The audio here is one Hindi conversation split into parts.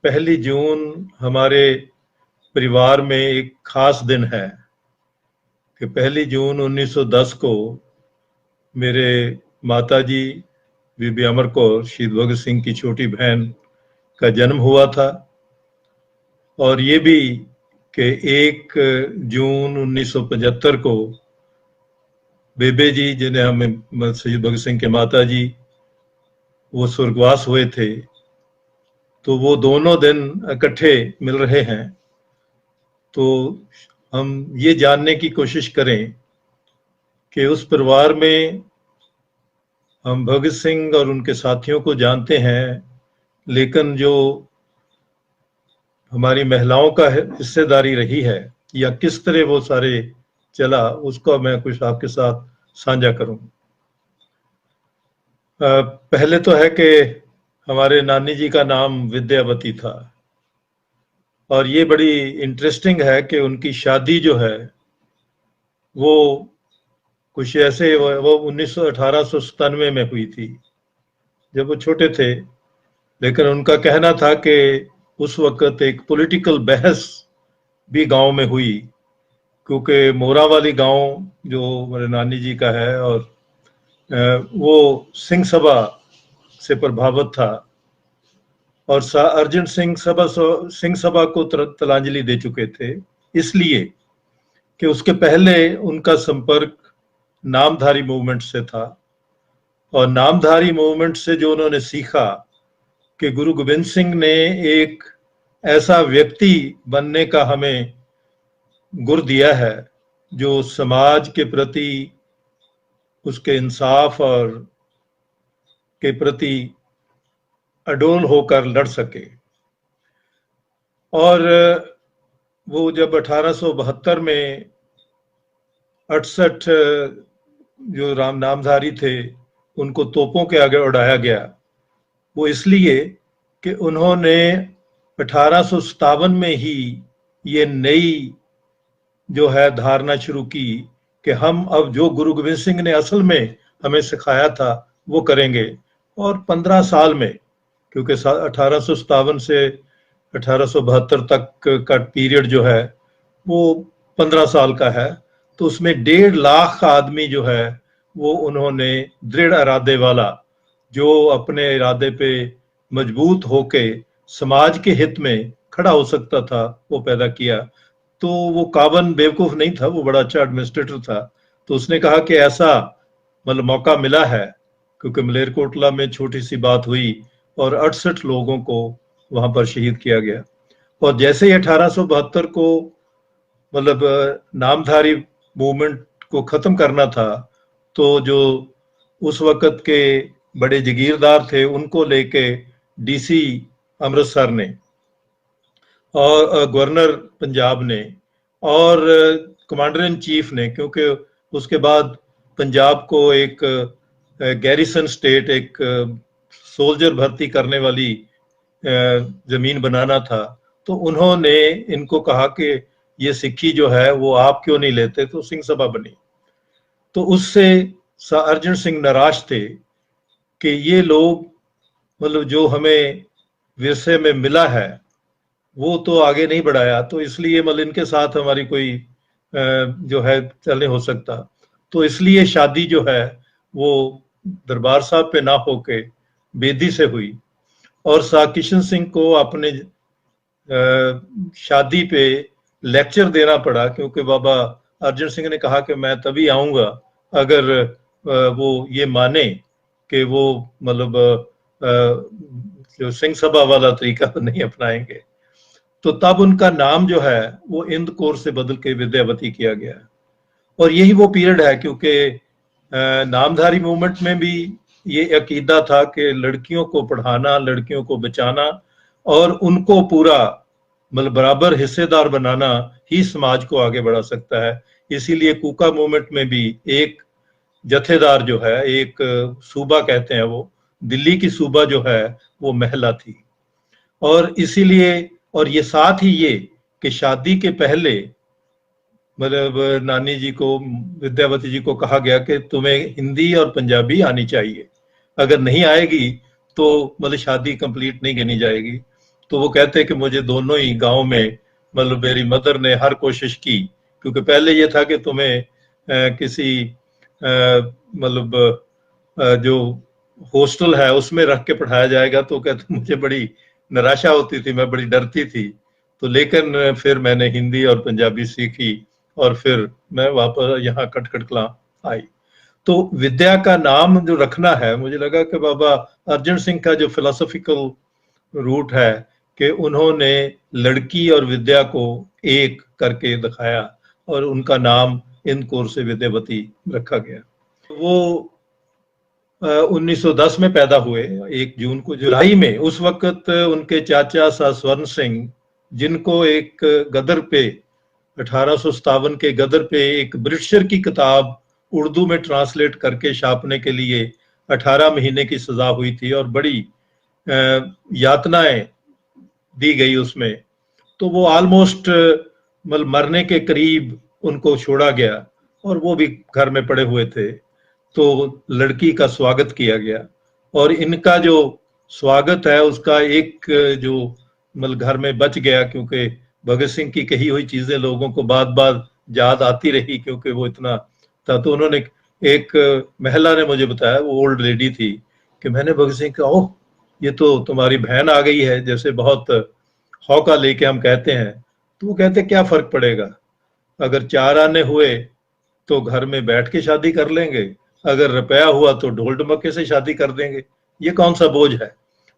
पहली जून हमारे परिवार में एक खास दिन है कि पहली जून 1910 को मेरे माताजी बीबी अमर कौर शहीद भगत सिंह की छोटी बहन का जन्म हुआ था। और ये भी कि 1 जून 1975 को बेबे जी, जिन्हें हमें शहीद भगत सिंह के माताजी, वो स्वर्गवास हुए थे। तो वो दोनों दिन इकट्ठे मिल रहे हैं। तो हम ये जानने की कोशिश करें कि उस परिवार में हम भगत सिंह और उनके साथियों को जानते हैं, लेकिन जो हमारी महिलाओं का हिस्सेदारी रही है या किस तरह वो सारे चला, उसको मैं कुछ आपके साथ साझा करूं। पहले तो है कि हमारे नानी जी का नाम विद्यावती था। और ये बड़ी इंटरेस्टिंग है कि उनकी शादी जो है वो कुछ ऐसे वो 1897 में हुई थी, जब वो छोटे थे। लेकिन उनका कहना था कि उस वक्त एक पॉलिटिकल बहस भी गांव में हुई, क्योंकि मोरा वाली गांव जो मेरे नानी जी का है, और वो सिंह सभा से प्रभावित था। और अर्जुन सिंह सभा को तिलांजलि दे चुके थे, इसलिए कि उसके पहले उनका संपर्क नामधारी मूवमेंट से था। और नामधारी मूवमेंट से जो उन्होंने सीखा कि गुरु गोविंद सिंह ने एक ऐसा व्यक्ति बनने का हमें गुर दिया है जो समाज के प्रति, उसके इंसाफ और के प्रति अडोल होकर लड़ सके। और वो जब 1872 में 68 जो नामधारी थे उनको तोपों के आगे उड़ाया गया, वो इसलिए कि उन्होंने 1857 में ही ये नई जो है धारणा शुरू की कि हम अब जो गुरु गोविंद सिंह ने असल में हमें सिखाया था वो करेंगे। और 15 साल में, क्योंकि 1857 से 1872 तक का पीरियड जो है वो 15 साल का है, तो उसमें 1.5 लाख आदमी जो है वो उन्होंने दृढ़ इरादे वाला, जो अपने इरादे पे मजबूत होके समाज के हित में खड़ा हो सकता था, वो पैदा किया। तो वो काबन बेवकूफ नहीं था, वो बड़ा अच्छा एडमिनिस्ट्रेटर था। तो उसने कहा कि ऐसा मतलब मौका मिला है, क्योंकि मलेरकोटला में छोटी सी बात हुई और 68 लोगों को वहां पर शहीद किया गया। और जैसे ही 1872 को मतलब नामधारी मूवमेंट को खत्म करना था, तो जो उस वक्त के बड़े जागीरदार थे उनको लेके डीसी अमृतसर ने और गवर्नर पंजाब ने और कमांडर इन चीफ ने, क्योंकि उसके बाद पंजाब को एक गैरिसन स्टेट, एक सोल्जर भर्ती करने वाली जमीन बनाना था, तो उन्होंने इनको कहा कि ये सिक्की जो है वो आप क्यों नहीं लेते, तो सिंह सभा बनी। तो उससे अर्जुन सिंह निराश थे कि ये लोग मतलब जो हमें विरसे में मिला है वो तो आगे नहीं बढ़ाया, तो इसलिए मतलब इनके साथ हमारी कोई जो है चल नहीं हो सकता। तो इसलिए शादी जो है वो दरबार साहब पे ना होके बेदी से हुई। और किशन सिंह को अपने शादी पे लेक्चर देना पड़ा, क्योंकि बाबा अर्जुन सिंह ने कहा कि मैं तभी आऊंगा अगर वो ये माने कि वो मतलब जो सिंह सभा वाला तरीका नहीं अपनाएंगे। तो तब उनका नाम जो है वो इंद कौर से बदल के विद्यावती किया गया। और यही वो पीरियड है, क्योंकि नामधारी मूवमेंट में भी ये अकीदा था कि लड़कियों को पढ़ाना, लड़कियों को बचाना और उनको पूरा मतलब बराबर हिस्सेदार बनाना ही समाज को आगे बढ़ा सकता है। इसीलिए कूका मूवमेंट में भी एक जथेदार जो है, एक सूबा कहते हैं, वो दिल्ली की सूबा जो है वो महिला थी। और इसीलिए और ये साथ ही ये कि शादी के पहले मतलब नानी जी को, विद्यावती जी को कहा गया कि तुम्हें हिंदी और पंजाबी आनी चाहिए, अगर नहीं आएगी तो मतलब शादी कंप्लीट नहीं गिनी जाएगी। तो वो कहते कि मुझे दोनों ही गांव में मतलब मेरी मदर ने हर कोशिश की, क्योंकि पहले ये था कि तुम्हें किसी मतलब जो हॉस्टल है उसमें रख के पढ़ाया जाएगा, तो कहते मुझे बड़ी निराशा होती थी, मैं बड़ी डरती थी। तो लेकिन फिर मैंने हिंदी और पंजाबी सीखी और फिर मैं वापस यहाँ खटखट कलां आई। तो विद्या का नाम जो रखना है, मुझे लगा कि बाबा अर्जन सिंह का जो फिलोसॉफिकल रूट है कि उन्होंने लड़की और विद्या को एक करके दिखाया और उनका नाम इन कौर से विद्यावती रखा गया। वो 1910 में पैदा हुए, 1 जून को। जुलाई में उस वक्त उनके चाचा सा स्वर्ण सिंह, जिनको एक गदर पे 1857 के गदर पे एक ब्रिटिशर की किताब उर्दू में ट्रांसलेट करके छापने के लिए 18 महीने की सजा हुई थी और बड़ी यातनाएं दी गई उसमें, तो वो ऑलमोस्ट मतलब मरने के करीब उनको छोड़ा गया और वो भी घर में पड़े हुए थे। तो लड़की का स्वागत किया गया और इनका जो स्वागत है उसका एक जो मतलब घर में बच गया, क्योंकि भगत सिंह की कही हुई चीजें लोगों को बाद बाद याद आती रही, क्योंकि वो इतना था। तो उन्होंने, एक महिला ने मुझे बताया, वो ओल्ड लेडी थी, कि मैंने भगत सिंह कहा, ओह ये तो तुम्हारी बहन आ गई है, जैसे बहुत हौका लेके हम कहते हैं। तो वो कहते क्या फर्क पड़ेगा, अगर 4 आने हुए तो घर में बैठ के शादी कर लेंगे, अगर रुपया हुआ तो ढोल ढमक्के से शादी कर देंगे, ये कौन सा बोझ है।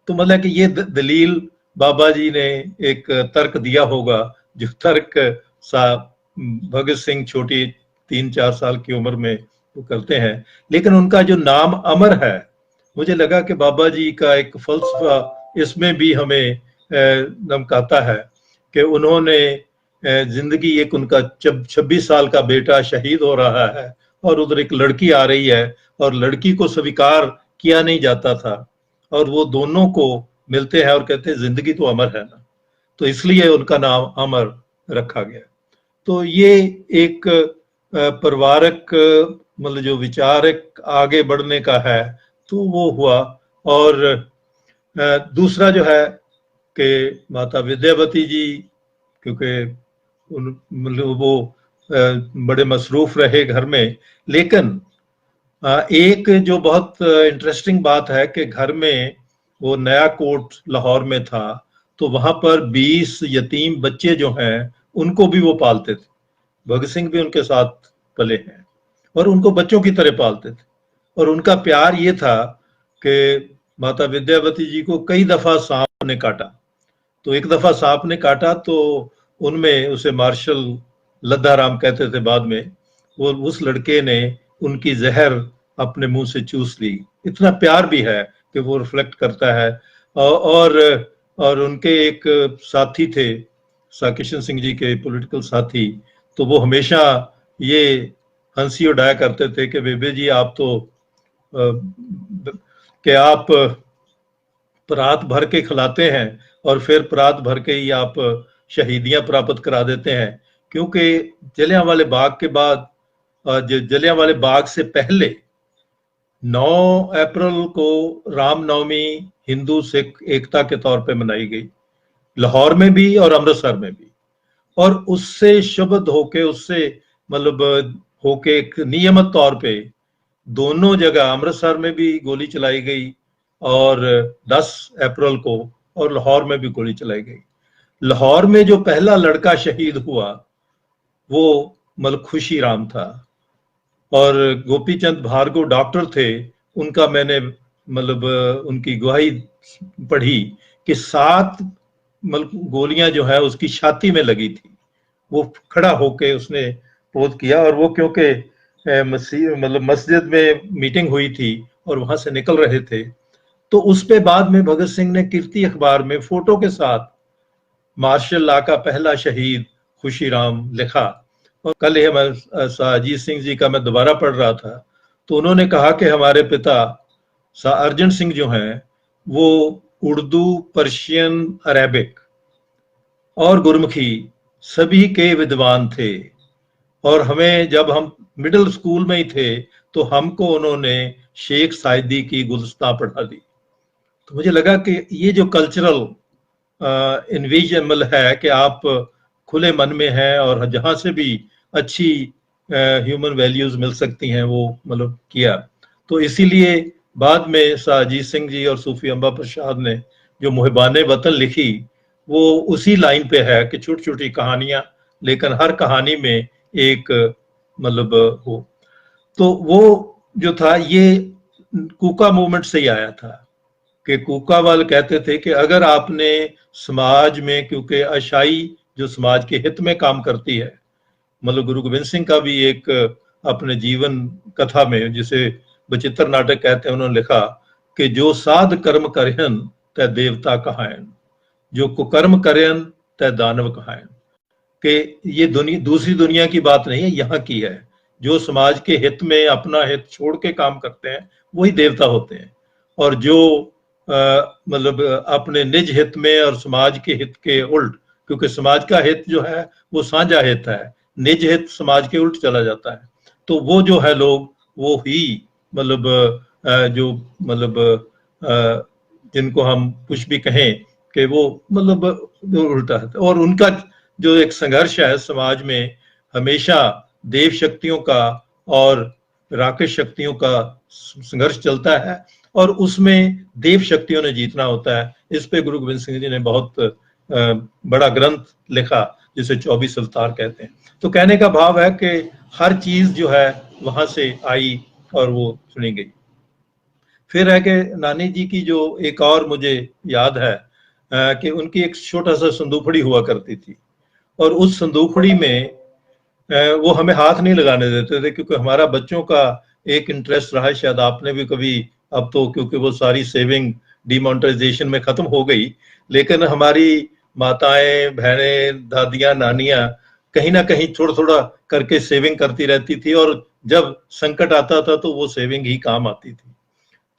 तो मतलब कि ये दलील बाबा जी ने एक तर्क दिया होगा, जो तर्क सा भगत सिंह छोटी 3-4 साल की उम्र में वो करते हैं। लेकिन उनका जो नाम अमर है, मुझे लगा कि बाबा जी का एक फलसफा इसमें भी हमें नमकाता है कि उन्होंने जिंदगी, एक उनका 26 साल का बेटा शहीद हो रहा है और उधर एक लड़की आ रही है और लड़की को स्वीकार किया नहीं जाता था, और वो दोनों को मिलते हैं और कहते हैं जिंदगी तो अमर है ना, तो इसलिए उनका नाम अमर रखा गया। तो ये एक परिवारक मतलब जो विचारक आगे बढ़ने का है, तो वो हुआ। और दूसरा जो है कि माता विद्यावती जी, क्योंकि उन मतलब वो बड़े मसरूफ रहे घर में, लेकिन एक जो बहुत इंटरेस्टिंग बात है कि घर में वो नया कोर्ट लाहौर में था, तो वहां पर 20 यतीम बच्चे जो हैं उनको भी वो पालते थे। भगत सिंह भी उनके साथ पले हैं और उनको बच्चों की तरह पालते थे। और उनका प्यार ये था कि माता विद्यावती जी को कई दफा सांप ने काटा। तो एक दफा सांप ने काटा तो उनमें उसे मार्शल लद्दाराम कहते थे बाद में, वो उस लड़के ने उनकी जहर अपने मुंह से चूस ली। इतना प्यार भी है कि वो रिफ्लेक्ट करता है। और और उनके एक साथी थे, सा किशन सिंह जी के पॉलिटिकल साथी, तो वो हमेशा ये हंसी उड़ाया करते थे कि बेबे जी आप तो कि आप परात भर के खिलाते हैं और फिर परात भर के ही आप शहीदियां प्राप्त करा देते हैं। क्योंकि जलियांवाले बाग के बाद, जलियांवाले बाग से पहले 9 अप्रैल को रामनवमी हिंदू सिख एकता के तौर पे मनाई गई, लाहौर में भी और अमृतसर में भी। और उससे शब्द होके, उससे मतलब होके एक नियमित तौर पे दोनों जगह, अमृतसर में भी गोली चलाई गई और 10 अप्रैल को, और लाहौर में भी गोली चलाई गई। लाहौर में जो पहला लड़का शहीद हुआ वो मतलब खुशी राम था, और गोपी चंद भार्गव डॉक्टर थे, उनका मैंने मतलब उनकी गवाही पढ़ी कि 7 मतलब गोलियां जो है उसकी छाती में लगी थी। वो खड़ा होके उसने पोत किया, और वो क्योंकि मतलब मस्जिद में मीटिंग हुई थी और वहां से निकल रहे थे, तो उस पे बाद में भगत सिंह ने कीर्ति अखबार में फोटो के साथ मार्शल लॉ का पहला शहीद खुशीराम लिखा। और कल ये मैं अजीत सिंह जी का मैं दोबारा पढ़ रहा था, तो उन्होंने कहा कि हमारे पिता सा अर्जन सिंह जो हैं वो उर्दू, पर्शियन, अरेबिक और गुरमुखी सभी के विद्वान थे, और हमें जब हम मिडिल स्कूल में ही थे तो हमको उन्होंने शेख साइदी की गुलस्ता पढ़ा दी। तो मुझे लगा कि ये जो कल्चरल इनविजिबल है कि आप खुले मन में हैं और जहां से भी अच्छी ह्यूमन वैल्यूज मिल सकती हैं वो मतलब किया। तो इसीलिए बाद में साजीत सिंह जी और सूफी अम्बा प्रसाद ने जो मुहिबाने वतन लिखी वो उसी लाइन पे है कि छोटी छोटी कहानियां लेकिन हर कहानी में एक मतलब हो। तो वो जो था ये कूका मूवमेंट से ही आया था कि कूका वाले कहते थे कि अगर आपने समाज में, क्योंकि अशाई जो समाज के हित में काम करती है, मतलब गुरु गोविंद सिंह का भी एक अपने जीवन कथा में जिसे बचित्र नाटक कहते हैं उन्होंने लिखा कि जो साध कर्म करहन तय देवता कहायन, जो कुकर्म करहन तय दानव कहायन। कि ये दूसरी दुनिया की बात नहीं है, यहाँ की है। जो समाज के हित में अपना हित छोड़ के काम करते हैं वही देवता होते हैं, और जो मतलब अपने निज हित में और समाज के हित के उल्ट, क्योंकि समाज का हित जो है वो साझा हित है, निज हित समाज के उल्ट चला जाता है। तो वो जो है लोग वो ही मतलब जो मतलब जिनको हम कुछ भी कहें कि वो मतलब उल्टा है। और उनका जो एक संघर्ष है समाज में हमेशा देव शक्तियों का और राक्षस शक्तियों का संघर्ष चलता है, और उसमें देव शक्तियों ने जीतना होता है। इस पे गुरु गोविंद सिंह जी ने बहुत बड़ा ग्रंथ लिखा जिसे 24 अवतार कहते हैं। तो कहने का भाव है कि हर चीज जो है वहां से आई और वो सुनी गई। फिर है कि नानी जी की जो एक और मुझे याद है कि उनकी एक छोटा सा संदूकड़ी हुआ करती थी, और उस संदूकड़ी में वो हमें हाथ नहीं लगाने देते थे, क्योंकि हमारा बच्चों का एक इंटरेस्ट रहा है, शायद आपने भी कभी, अब तो क्योंकि वो सारी सेविंग डिमोनेटाइजेशन में खत्म हो गई, लेकिन हमारी माताएं, बहनें, दादियां, नानियां कहीं ना कहीं थोड़ा थोड़ा करके सेविंग करती रहती थी, और जब संकट आता था तो वो सेविंग ही काम आती थी।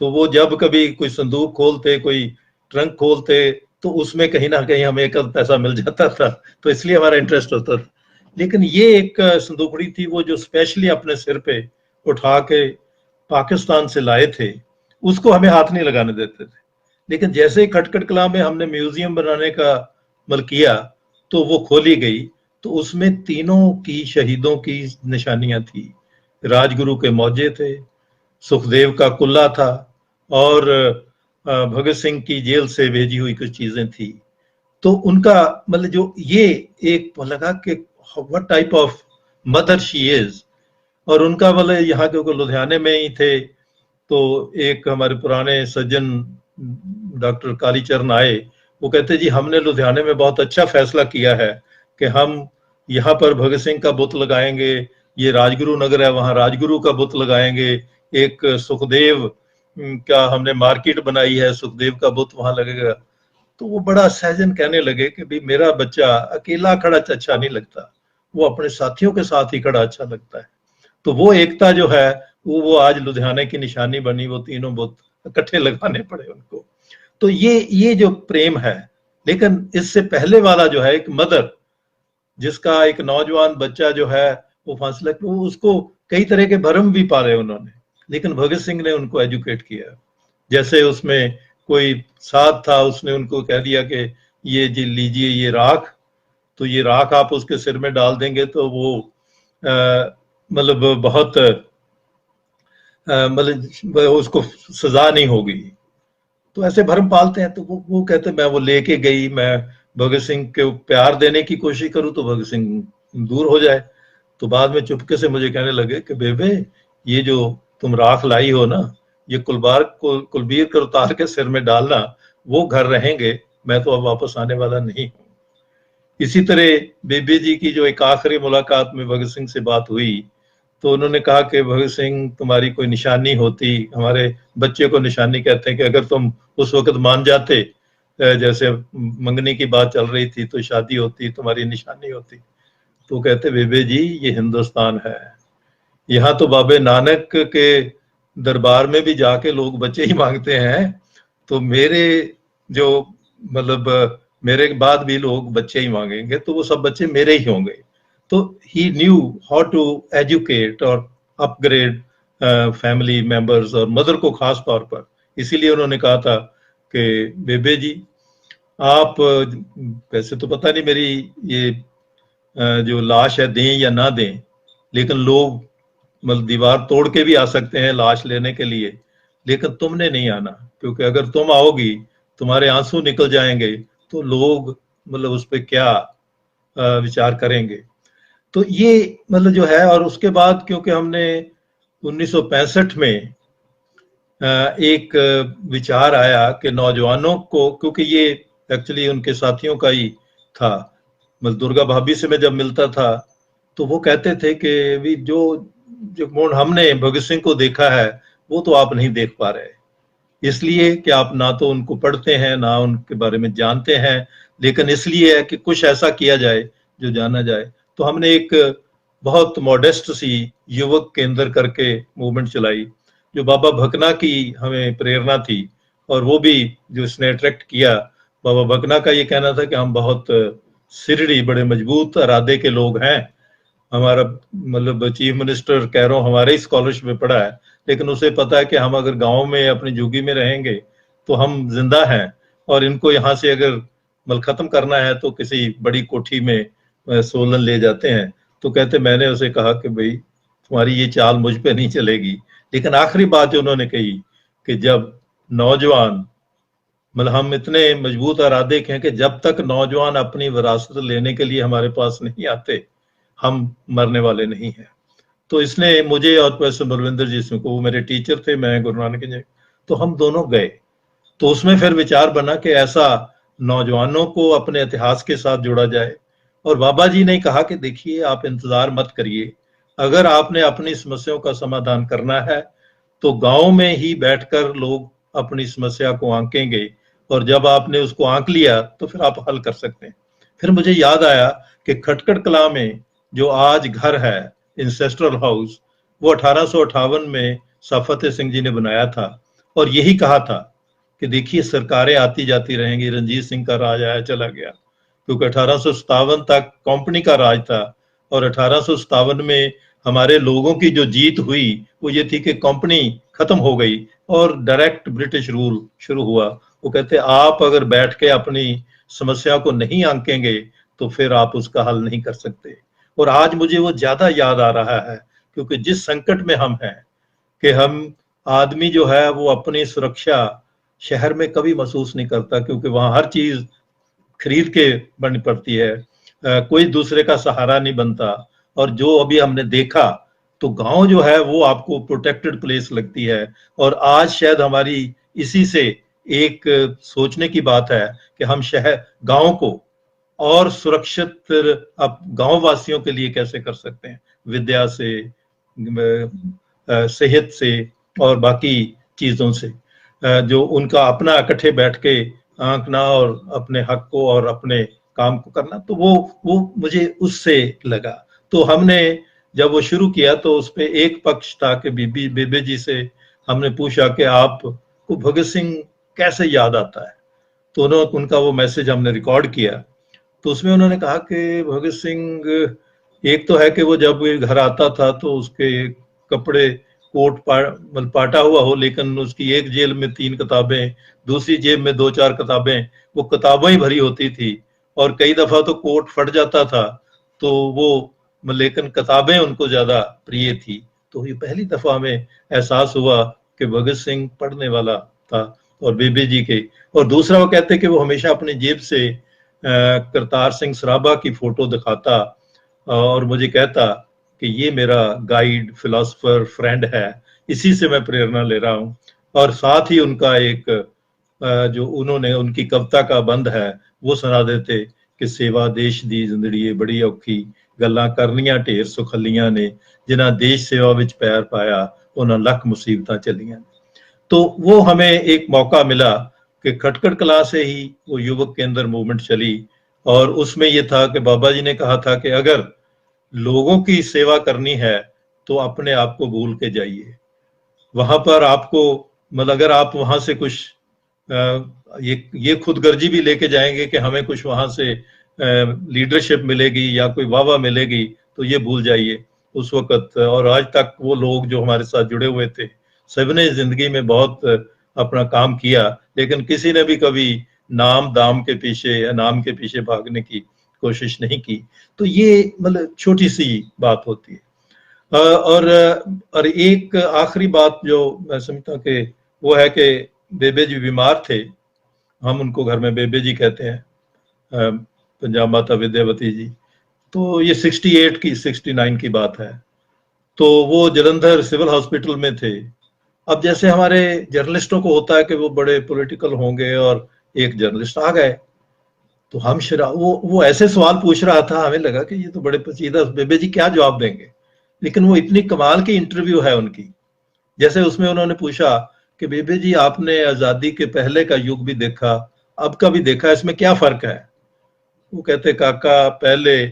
तो वो जब कभी कोई संदूक खोलते, कोई ट्रंक खोलते, तो उसमें कहीं ना कहीं हमें एक पैसा मिल जाता था, तो इसलिए हमारा इंटरेस्ट होता था। लेकिन ये एक संदूकड़ी थी वो जो स्पेशली अपने सिर पे उठा के पाकिस्तान से लाए थे, उसको हमें हाथ नहीं लगाने देते थे। लेकिन जैसे ही खटखट कला में हमने म्यूजियम बनाने का मल किया तो वो खोली गई, तो उसमें तीनों की शहीदों की निशानियां थी। राजगुरु के मौजे थे, सुखदेव का कुल्ला था, और भगत सिंह की जेल से भेजी हुई कुछ चीजें थी। तो उनका मतलब जो ये एक लगा कि what type of mother she is. और उनका मतलब यहाँ के लुधियाने में ही थे, तो एक हमारे पुराने सज्जन डॉक्टर कालीचरण आए, वो कहते जी हमने लुधियाने में बहुत अच्छा फैसला किया है कि हम यहाँ पर भगत सिंह का बुत लगाएंगे, ये राजगुरु नगर है वहां राजगुरु का बुत लगाएंगे, एक सुखदेव का हमने मार्केट बनाई है, सुखदेव का बुत वहां लगेगा। तो वो बड़ा सहजन कहने लगे कि भाई मेरा बच्चा अकेला खड़ा अच्छा नहीं लगता, वो अपने साथियों के साथ ही खड़ा अच्छा लगता है। तो वो एकता जो है वो आज लुधियाने की निशानी बनी, वो तीनों बुत इकट्ठे लगाने पड़े उनको। तो ये जो प्रेम है। लेकिन इससे पहले वाला जो है एक मदर, जिसका एक नौजवान बच्चा जो है वो फांसला, वो उसको कई तरह के भरम भी पाले उन्होंने, लेकिन भगत सिंह ने उनको एजुकेट किया। जैसे उसमें कोई साथ था, उसने उनको कह दिया कि ये जी लीजिए ये राख, तो ये राख आप उसके सिर में डाल देंगे तो वो मतलब बहुत मतलब उसको सजा नहीं होगी। तो ऐसे भरम पालते हैं। तो वो कहते मैं वो लेके गई, मैं भगत सिंह के प्यार देने की कोशिश करूं तो भगत सिंह दूर हो जाए। तो बाद में चुपके से मुझे कहने लगे कि बेबे ये जो तुम राख लाई हो ना, ये कुलबीर को उतार के सिर में डालना, वो घर रहेंगे, मैं तो अब वापस आने वाला नहीं हूं। इसी तरह बेबी जी की जो एक आखिरी मुलाकात में भगत सिंह से बात हुई, तो उन्होंने कहा कि भगत सिंह तुम्हारी कोई निशानी होती, हमारे बच्चे को निशानी कहते हैं, कि अगर तुम उस वक्त मान जाते, जैसे मंगनी की बात चल रही थी तो शादी होती, तुम्हारी निशानी होती। तो कहते बेबे जी ये हिंदुस्तान है, यहाँ तो बाबे नानक के दरबार में भी जाके लोग बच्चे ही मांगते हैं, तो मेरे जो मतलब मेरे बाद भी लोग बच्चे ही मांगेंगे, तो वो सब बच्चे मेरे ही होंगे। तो ही न्यू हाउ टू एजुकेट और अपग्रेड फैमिली मेंबर्स, और मदर को खास तौर पर। इसीलिए उन्होंने कहा था कि बेबे जी आप वैसे तो पता नहीं मेरी ये जो लाश है दें या ना दें, लेकिन लोग मतलब दीवार तोड़ के भी आ सकते हैं लाश लेने के लिए, लेकिन तुमने नहीं आना, क्योंकि अगर तुम आओगी तुम्हारे आंसू निकल जाएंगे तो लोग मतलब उस पर क्या विचार करेंगे। तो ये मतलब जो है, और उसके बाद क्योंकि हमने 1965 में एक विचार आया कि नौजवानों को, क्योंकि ये एक्चुअली उनके साथियों का ही था, मतलब दुर्गा भाभी से मैं जब मिलता था तो वो कहते थे कि भी जो जो गुण हमने भगत सिंह को देखा है वो तो आप नहीं देख पा रहे, इसलिए कि आप ना तो उनको पढ़ते हैं ना उनके बारे में जानते हैं, लेकिन इसलिए है कि कुछ ऐसा किया जाए जो जाना जाए। तो हमने एक बहुत मॉडेस्ट सी युवक केंद्र करके मूवमेंट चलाई, जो बाबा भकना की हमें प्रेरणा थी, और वो भी जो इसने अट्रैक्ट किया, बाबा भकना का ये कहना था कि हम बहुत सिरड़ी बड़े मजबूत इरादे के लोग हैं, हमारा मतलब चीफ मिनिस्टर कैरो हमारे ही स्कॉलरशिप में पढ़ा है, लेकिन उसे पता है कि हम अगर गांव में अपनी झुग्गी में रहेंगे तो हम जिंदा हैं, और इनको यहाँ से अगर मल खत्म करना है तो किसी बड़ी कोठी में सोलन ले जाते हैं। तो कहते, मैंने उसे कहा कि भाई तुम्हारी ये चाल मुझ पे नहीं चलेगी, लेकिन आखिरी बात जो उन्होंने कही कि जब नौजवान मतलब हम इतने मजबूत इरादे के हैं कि जब तक नौजवान अपनी विरासत लेने के लिए हमारे पास नहीं आते हम मरने वाले नहीं हैं। तो इसने मुझे और प्रोफेसर बलविंदर जी सिंह को, वो मेरे टीचर थे, मैं गुरु नानक इंजीनियर, तो हम दोनों गए। तो उसमें फिर विचार बना कि ऐसा नौजवानों को अपने इतिहास के साथ जोड़ा जाए। और बाबा जी ने कहा कि देखिए आप इंतजार मत करिए, अगर आपने अपनी समस्याओं का समाधान करना है तो गांव में ही बैठकर लोग अपनी समस्या को आंकेंगे, और जब आपने उसको आंक लिया तो फिर आप हल कर सकते हैं। फिर मुझे याद आया कि खटखड़ कला में जो आज घर है इंसेस्ट्रल हाउस, वो 1858 में सफत सिंह जी ने बनाया था, और यही कहा था कि देखिए सरकारें आती जाती रहेंगी, रंजीत सिंह का राज आया चला गया, क्योंकि 1857 तक कंपनी का राज था, और 1857 में हमारे लोगों की जो जीत हुई वो ये थी कि कंपनी खत्म हो गई और डायरेक्ट ब्रिटिश रूल शुरू हुआ। वो कहते आप अगर बैठ के अपनी समस्या को नहीं आंकेंगे तो फिर आप उसका हल नहीं कर सकते। और आज मुझे वो ज्यादा याद आ रहा है, क्योंकि जिस संकट में हम हैं कि हम आदमी जो है वो अपनी सुरक्षा शहर में कभी महसूस नहीं करता, क्योंकि वहां हर चीज खरीद के बननी पड़ती है, कोई दूसरे का सहारा नहीं बनता। और जो अभी हमने देखा तो गांव जो है वो आपको प्रोटेक्टेड प्लेस लगती है, और आज शायद हमारी इसी से एक सोचने की बात है कि हम शहर गांव को और सुरक्षित अब गांव वासियों के लिए कैसे कर सकते हैं, विद्या से, सेहत से, और बाकी चीजों से, जो उनका अपना इकट्ठे बैठ के आंकना और अपने हक को और अपने काम को करना, तो वो मुझे उससे लगा। तो हमने जब वो शुरू किया तो उस पे एक पक्ष था कि बीबी बेबे जी से हमने पूछा कि आपको भगत सिंह कैसे याद आता है, तो उन्होंने उनका वो मैसेज हमने रिकॉर्ड किया। तो उसमें उन्होंने कहा कि भगत सिंह एक तो है कि वो जब घर आता था तो उसके कपड़े कोट मतलब पाटा हुआ हो, लेकिन उसकी एक जेब में 3 किताबें, दूसरी जेब में 2-4 किताबें, वो किताबें ही भरी होती थी, और कई दफा तो कोट फट जाता था, तो वो लेकिन किताबें उनको ज्यादा प्रिय थी। तो ये पहली दफा हमें एहसास हुआ कि भगत सिंह पढ़ने वाला था, और बेबे जी के। और दूसरा वो कहते कि वो हमेशा अपनी जेब से करतार सिंह सराबा की फोटो दिखाता और मुझे कहता कि ये मेरा गाइड, फिलोसफर, फ्रेंड है, इसी से मैं प्रेरणा ले रहा हूँ। और साथ ही उनका एक जो उन्होंने उनकी कविता का बंद है वो सुना देते कि सेवा देश दी जिंदड़ी बड़ी औखी, गल्लां करनियां ढेर सुखलियां ने, जिन्हां देश सेवा विच पैर पाया उन्हां लख मुसीबतां चलियां। तो वो हमें एक मौका मिला कि खटखड़ कला से ही वो युवक केंद्र मूवमेंट चली, और उसमें ये था कि बाबा जी ने कहा था कि अगर लोगों की सेवा करनी है तो अपने आप को भूल के जाइए, वहां पर आपको मतलब अगर आप वहां से कुछ ये खुदगर्जी भी लेके जाएंगे कि हमें कुछ वहां से लीडरशिप मिलेगी या कोई वाहवाह मिलेगी, तो ये भूल जाइए। उस वक्त और आज तक वो लोग जो हमारे साथ जुड़े हुए थे सबने जिंदगी में बहुत अपना काम किया, लेकिन किसी ने भी कभी नाम दाम के पीछे या नाम के पीछे भागने की कोशिश नहीं की। तो ये मतलब छोटी सी बात होती है। और एक आखिरी बात जो मैं समझता हूँ कि वो है कि बेबे जी बीमार थे, हम उनको घर में बेबे जी कहते हैं, पंजाब माता विद्यावती जी। तो ये 68 की 69 की बात है। तो वो जलंधर सिविल हॉस्पिटल में थे। अब जैसे हमारे जर्नलिस्टों को होता है कि वो बड़े पॉलिटिकल होंगे, और एक जर्नलिस्ट आ गए तो हम वो ऐसे सवाल पूछ रहा था, हमें लगा कि ये तो बड़े पेचीदा, बेबे जी क्या जवाब देंगे। लेकिन वो इतनी कमाल की इंटरव्यू है उनकी। जैसे उसमें उन्होंने पूछा कि बेबे जी आपने आजादी के पहले का युग भी देखा, अब का भी देखा, इसमें क्या फर्क है। वो कहते काका पहले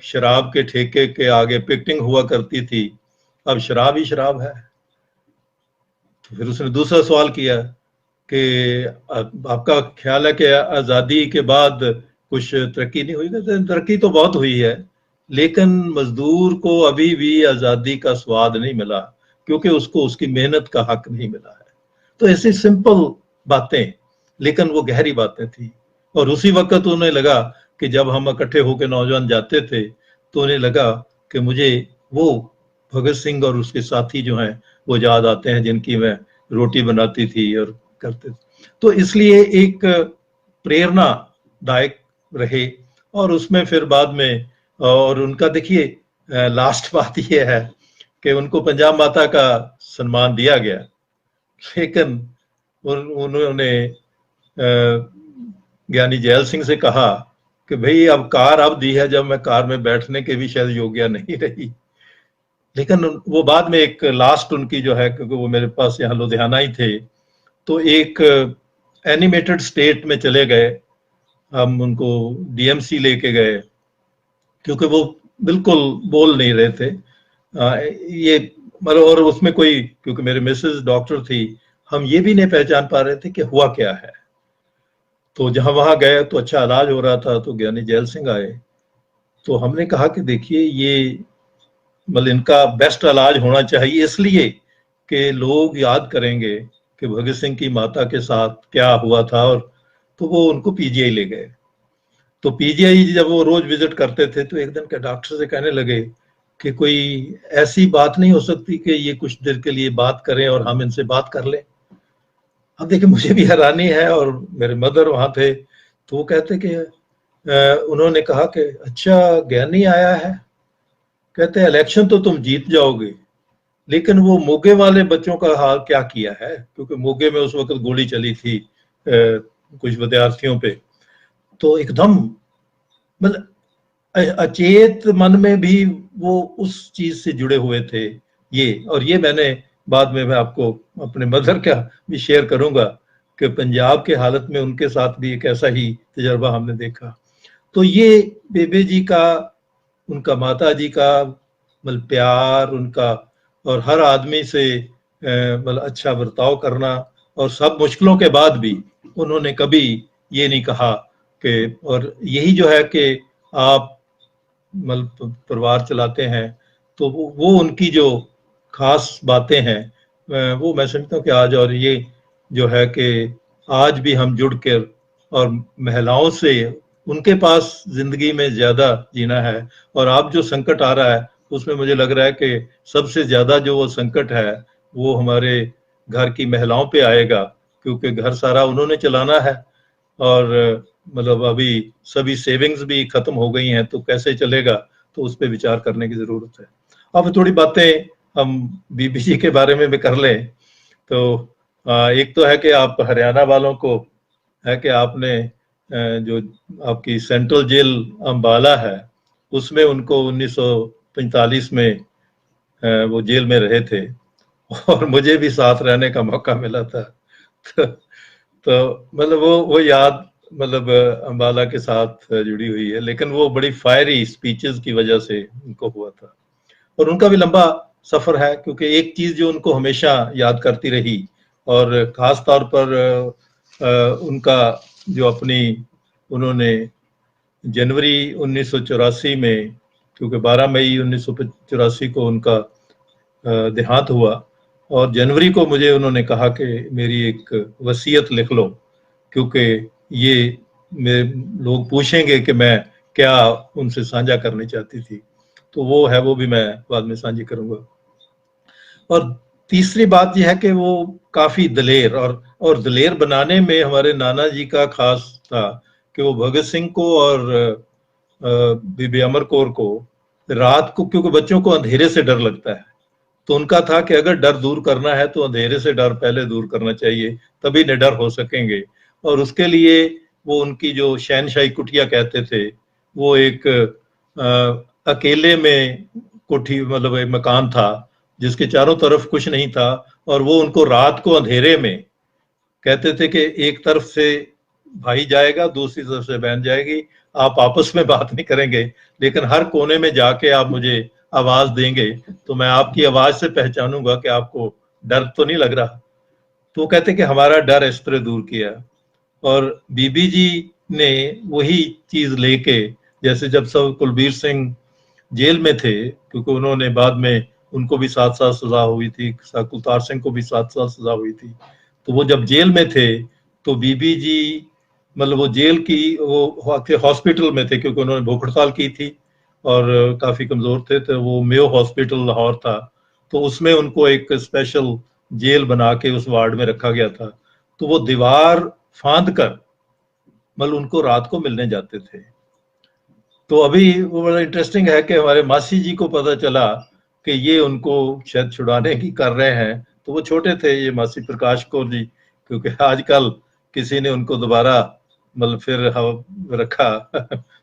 शराब के ठेके के आगे पिकटिंग हुआ करती थी, अब शराब ही शराब है। तो फिर उसने दूसरा सवाल किया कि आपका ख्याल है कि आजादी के बाद कुछ तरक्की नहीं हुई। कहते तरक्की तो बहुत हुई है, लेकिन मजदूर को अभी भी आजादी का स्वाद नहीं मिला, क्योंकि उसको उसकी मेहनत का हक नहीं मिला है। तो ऐसी सिंपल बातें, लेकिन वो गहरी बातें थी। और उसी वक्त उन्हें लगा कि जब हम इकट्ठे होकर नौजवान जाते थे तो उन्हें लगा कि मुझे वो भगत सिंह और उसके साथी जो हैं वो याद आते हैं, जिनकी मैं रोटी बनाती थी और करते थे। तो इसलिए एक प्रेरणादायक रहे। और उसमें फिर बाद में, और उनका देखिए लास्ट बात ये है कि उनको पंजाब माता का सम्मान दिया गया, लेकिन उन्होंने ज्ञानी जैल सिंह से कहा कि भाई अब कार अब दी है जब मैं कार में बैठने के भी शायद योग्य नहीं रही। लेकिन वो बाद में एक लास्ट उनकी जो है, क्योंकि वो मेरे पास यहाँ लुधियाना ही थे, तो एक एनिमेटेड स्टेट में चले गए। हम उनको डीएमसी लेके गए, क्योंकि वो बिल्कुल बोल नहीं रहे थे। ये मतलब, और उसमें कोई, क्योंकि मेरे मिसेज डॉक्टर थी, हम ये भी नहीं पहचान पा रहे थे कि हुआ क्या है। तो जहां वहां गए तो अच्छा इलाज हो रहा था, तो ज्ञानी जैल सिंह आए। तो हमने कहा कि देखिए ये मतलब इनका बेस्ट इलाज होना चाहिए, इसलिए कि लोग याद करेंगे कि भगत सिंह की माता के साथ क्या हुआ था। और तो वो उनको पीजीआई ले गए। तो पीजीआई जब वो रोज विजिट करते थे तो एक दिन के डॉक्टर से कहने लगे कि कोई ऐसी बात नहीं हो सकती कि ये कुछ देर के लिए बात करें और हम इनसे बात कर लें। अब देखिए मुझे भी हैरानी है, और मेरे मदर वहां थे, तो वो कहते कि उन्होंने कहा कि अच्छा ज्ञानी आया है। कहते हैं इलेक्शन तो तुम जीत जाओगे, लेकिन वो मोगे वाले बच्चों का हाल क्या किया है, क्योंकि मोगे में उस वक्त गोली चली थी कुछ विद्यार्थियों पे। तो एकदम मतलब अचेत मन में भी वो उस चीज से जुड़े हुए थे। ये मैंने बाद में मैं आपको अपने मदर का भी शेयर करूंगा कि पंजाब के हालत में उनके साथ भी एक ऐसा ही तजर्बा हमने देखा। तो ये बेबे जी का, उनका माता जी का मतलब प्यार उनका, और हर आदमी से मतलब अच्छा बर्ताव करना, और सब मुश्किलों के बाद भी उन्होंने कभी ये नहीं कहा कि, और यही जो है कि आप मतलब परिवार चलाते हैं, तो वो उनकी जो खास बातें हैं वो मैं समझता हूँ कि आज, और ये जो है कि आज भी हम जुड़ कर, और महिलाओं से उनके पास जिंदगी में ज्यादा जीना है। और आप जो संकट आ रहा है उसमें मुझे लग रहा है कि सबसे ज्यादा जो वो संकट है वो हमारे घर की महिलाओं पे आएगा, क्योंकि घर सारा उन्होंने चलाना है। और मतलब अभी सभी सेविंग्स भी खत्म हो गई हैं, तो कैसे चलेगा, तो उस पर विचार करने की जरूरत है। अब थोड़ी बातें हम बीबी जी के बारे में भी कर लें। तो एक तो है कि आप हरियाणा वालों को है कि आपने जो आपकी सेंट्रल जेल अम्बाला है उसमें उनको 1945 में वो जेल में रहे थे, और मुझे भी साथ रहने का मौका मिला था। तो मतलब वो याद मतलब अम्बाला के साथ जुड़ी हुई है, लेकिन वो बड़ी फायरी स्पीचेस की वजह से उनको हुआ था। और उनका भी लंबा सफर है, क्योंकि एक चीज जो उनको हमेशा याद करती रही, और खास तौर पर उनका जो अपनी, उन्होंने जनवरी 1984 में, क्योंकि 12 मई 1984 को उनका देहांत हुआ, और जनवरी को मुझे उन्होंने कहा कि मेरी एक वसीयत लिख लो, क्योंकि ये मेरे लोग पूछेंगे कि मैं क्या उनसे साझा करनी चाहती थी, तो वो है, वो भी मैं बाद में साझी करूंगा। और तीसरी बात यह है कि वो काफी दलेर, और दलेर बनाने में हमारे नाना जी का खास था कि वो भगत सिंह को और बीबी अमर कौर को रात को, क्योंकि बच्चों को अंधेरे से डर लगता है, तो उनका था कि अगर डर दूर करना है तो अंधेरे से डर पहले दूर करना चाहिए, तभी निडर हो सकेंगे। और उसके लिए वो उनकी जो शहनशाही कुटिया कहते थे, वो एक अकेले में कोठी, मतलब एक मकान था जिसके चारों तरफ कुछ नहीं था, और वो उनको रात को अंधेरे में कहते थे कि एक तरफ से भाई जाएगा, दूसरी तरफ से बहन जाएगी, आप आपस में बात नहीं करेंगे, लेकिन हर कोने में जाके आप मुझे आवाज देंगे, तो मैं आपकी आवाज से पहचानूंगा कि आपको डर तो नहीं लग रहा। तो कहते कि हमारा डर इस तरह दूर किया। और बीबी जी ने वही चीज लेके, जैसे जब सब कुलबीर सिंह जेल में थे, क्योंकि उन्होंने बाद में, उनको भी 7 साल सजा हुई थी, कुलतार सिंह को भी 7 साल सजा हुई थी, तो वो जब जेल में थे तो बीबी जी, मतलब वो जेल की, वो हॉस्पिटल में थे क्योंकि उन्होंने भूख हड़ताल की थी और काफी कमजोर थे, तो वो मेयो हॉस्पिटल लाहौर था, तो उसमें उनको एक स्पेशल जेल बना के उस वार्ड में रखा गया था। तो वो दीवार फांद कर, मतलब उनको रात को मिलने जाते थे। तो अभी वो बड़ा इंटरेस्टिंग है कि हमारे मासी जी को पता चला कि ये उनको शायद छुड़ाने की कर रहे हैं, तो वो छोटे थे, ये मासी प्रकाश कौर जी, क्योंकि आजकल किसी ने उनको दोबारा, मतलब फिर रखा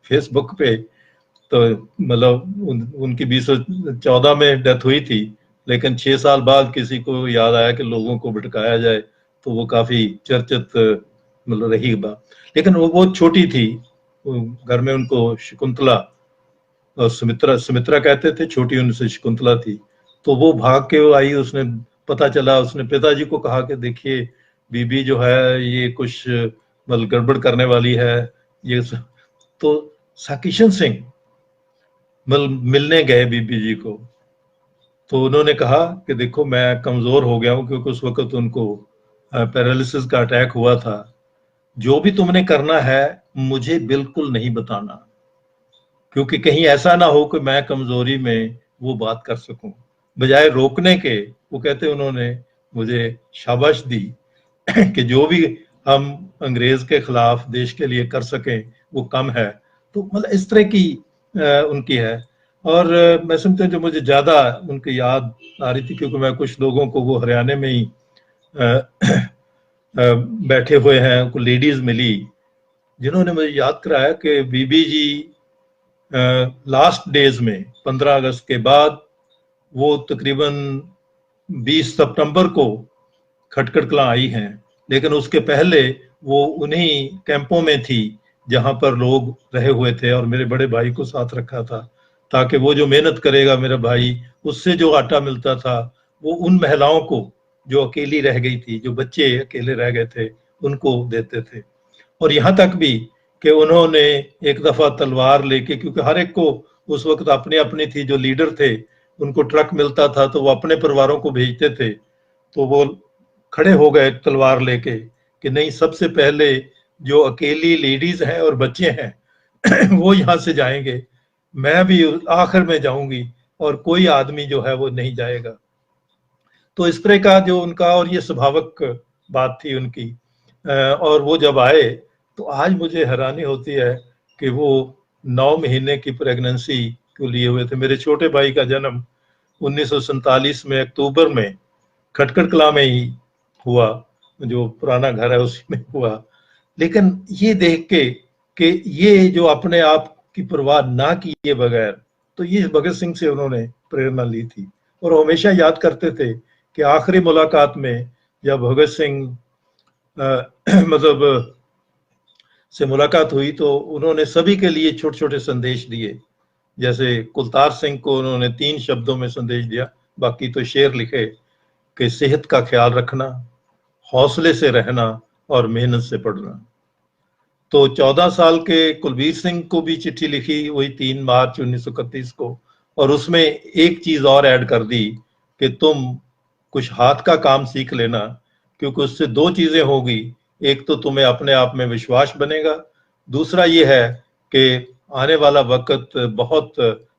फेसबुक पे, तो मतलब उनकी 2014 में डेथ हुई थी, लेकिन 6 साल बाद किसी को याद आया कि लोगों को भटकाया जाए, तो वो काफी चर्चित मतलब रही बात। लेकिन वो बहुत छोटी थी, घर में उनको शकुंतला और सुमित्रा सुमित्रा कहते थे, छोटी उनसे शकुंतला थी। तो वो भाग के वो आई, उसने पता चला, उसने पिताजी को कहा कि देखिए बीबी जो है ये कुछ मतलब गड़बड़ करने वाली है, ये तो साकिशन सिंह मिलने गए बीबी जी को, तो उन्होंने कहा कि देखो मैं कमजोर हो गया हूं, क्योंकि उस वक्त उनको पैरालिसिस का अटैक हुआ था, जो भी तुमने करना है मुझे बिल्कुल नहीं बताना, क्योंकि कहीं ऐसा ना हो कि मैं कमजोरी में वो बात कर सकूं। बजाय रोकने के, वो कहते उन्होंने मुझे शाबाश दी कि जो भी हम अंग्रेज के खिलाफ देश के लिए कर सकें वो कम है। तो मतलब इस तरह की उनकी है। और मैं समझता हूँ जो मुझे ज्यादा उनकी याद आ रही थी, क्योंकि मैं कुछ लोगों को, वो हरियाणा में ही बैठे हुए हैं, उनको लेडीज मिली जिन्होंने मुझे याद कराया कि बीबी जी लास्ट डेज में 15 अगस्त के बाद, वो तकरीबन 20 सितंबर को खटखट कलां आई हैं, लेकिन उसके पहले वो उन्हीं कैंपों में थी जहां पर लोग रहे हुए थे, और मेरे बड़े भाई को साथ रखा था, ताकि वो जो मेहनत करेगा मेरा भाई, उससे जो आटा मिलता था वो उन महिलाओं को जो अकेली रह गई थी, जो बच्चे अकेले रह गए थे, उनको देते थे। और यहां तक भी कि उन्होंने एक दफा तलवार लेके, क्योंकि हर एक को उस वक्त अपनी अपनी थी, जो लीडर थे उनको ट्रक मिलता था तो वो अपने परिवारों को भेजते थे, तो वो खड़े हो गए तलवार लेके कि नहीं, सबसे पहले जो अकेली लेडीज हैं और बच्चे हैं वो यहाँ से जाएंगे, मैं भी आखिर में जाऊंगी, और कोई आदमी जो है वो नहीं जाएगा। तो इस तरह का जो उनका, और ये स्वाभाविक बात थी उनकी। और वो जब आए तो आज मुझे हैरानी होती है कि वो 9 महीने की प्रेगनेंसी को लिए हुए थे। मेरे छोटे भाई का जन्म 1947 में अक्टूबर में खटखट कला में ही हुआ, जो पुराना घर है उसी में हुआ। लेकिन ये देख के कि ये जो अपने आप की परवाह ना किए बगैर, तो ये भगत सिंह से उन्होंने प्रेरणा ली थी। और वो हमेशा याद करते थे कि आखिरी मुलाकात में जब भगत सिंह मतलब से मुलाकात हुई, तो उन्होंने सभी के लिए छोटे छोटे संदेश दिए। जैसे कुलतार सिंह को उन्होंने 3 शब्दों में संदेश दिया, बाकी तो शेर लिखे कि सेहत का ख्याल रखना, हौसले से रहना और मेहनत से पढ़ना। तो 14 साल के कुलबीर सिंह को भी चिट्ठी लिखी, वही 3 मार्च 1931 को, और उसमें एक चीज और ऐड कर दी कि तुम कुछ हाथ का काम सीख लेना, क्योंकि उससे 2 चीजें होगी। एक तो तुम्हें अपने आप में विश्वास बनेगा, दूसरा ये है कि आने वाला वक्त बहुत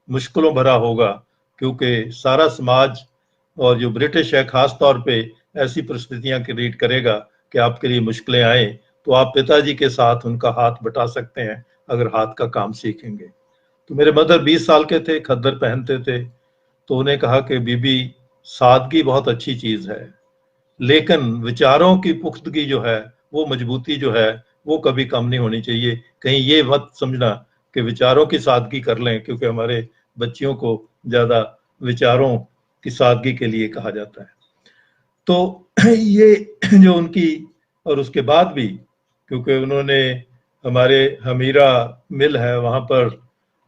मुश्किलों भरा होगा, क्योंकि सारा समाज और जो ब्रिटिश है खास तौर पे ऐसी परिस्थितियां क्रिएट करेगा कि आपके लिए मुश्किलें आए, तो आप पिताजी के साथ उनका हाथ बटा सकते हैं अगर हाथ का काम सीखेंगे। तो मेरे मदर 20 साल के थे, खद्दर पहनते थे, तो उन्हें कहा कि बीबी सादगी बहुत अच्छी चीज है, लेकिन विचारों की पुख्तगी जो है, वो मजबूती जो है, वो कभी कम नहीं होनी चाहिए। कहीं ये मत समझना कि विचारों की सादगी कर लें, क्योंकि हमारे बच्चियों को ज्यादा विचारों की सादगी के लिए कहा जाता है। तो ये जो उनकी, और उसके बाद भी, क्योंकि उन्होंने हमारे हमीरा मिल है वहां पर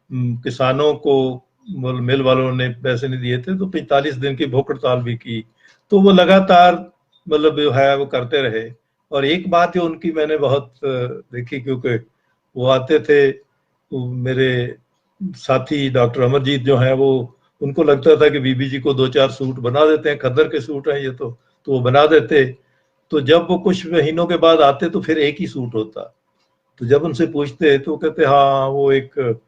किसानों को मिल वालों ने पैसे नहीं दिए थे, तो 45 दिन की भूख हड़ताल भी की। तो वो लगातार मतलब जो है वो करते रहे। और एक बात जो उनकी मैंने बहुत देखी, क्योंकि वो आते थे, वो मेरे साथी डॉक्टर अमरजीत जो हैं, वो उनको लगता था कि बीबी जी को 2-4 सूट बना देते हैं, खद्दर के सूट हैं ये तो वो बना देते। तो जब वो कुछ महीनों के बाद आते तो फिर एक ही सूट होता। तो जब उनसे पूछते तो वो कहते हाँ वो एक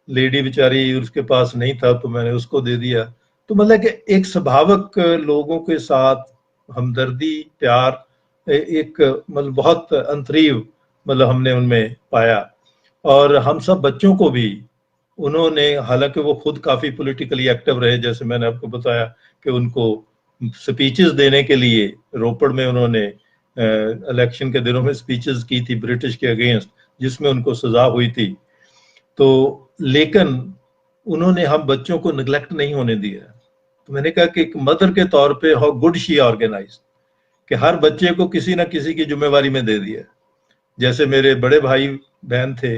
लेडी बेचारी उसके पास नहीं था तो मैंने उसको दे दिया। तो मतलब कि एक स्वाभाविक लोगों के साथ हमदर्दी, प्यार, एक मतलब बहुत अंतरीव मतलब हमने उनमें पाया। और हम सब बच्चों को भी उन्होंने, हालांकि वो खुद काफी पॉलिटिकली एक्टिव रहे, जैसे मैंने आपको बताया कि उनको स्पीचेस देने के लिए रोपड़ में उन्होंने इलेक्शन के दिनों में स्पीचेस की थी ब्रिटिश के अगेंस्ट, जिसमें उनको सजा हुई थी। तो लेकिन उन्होंने हम बच्चों को निगलेक्ट नहीं होने दिया। तो मैंने कहा कि एक मदर के तौर पे हाउ गुड शी ऑर्गेनाइज, कि हर बच्चे को किसी ना किसी की जिम्मेवारी में दे दिया। जैसे मेरे बड़े भाई बहन थे,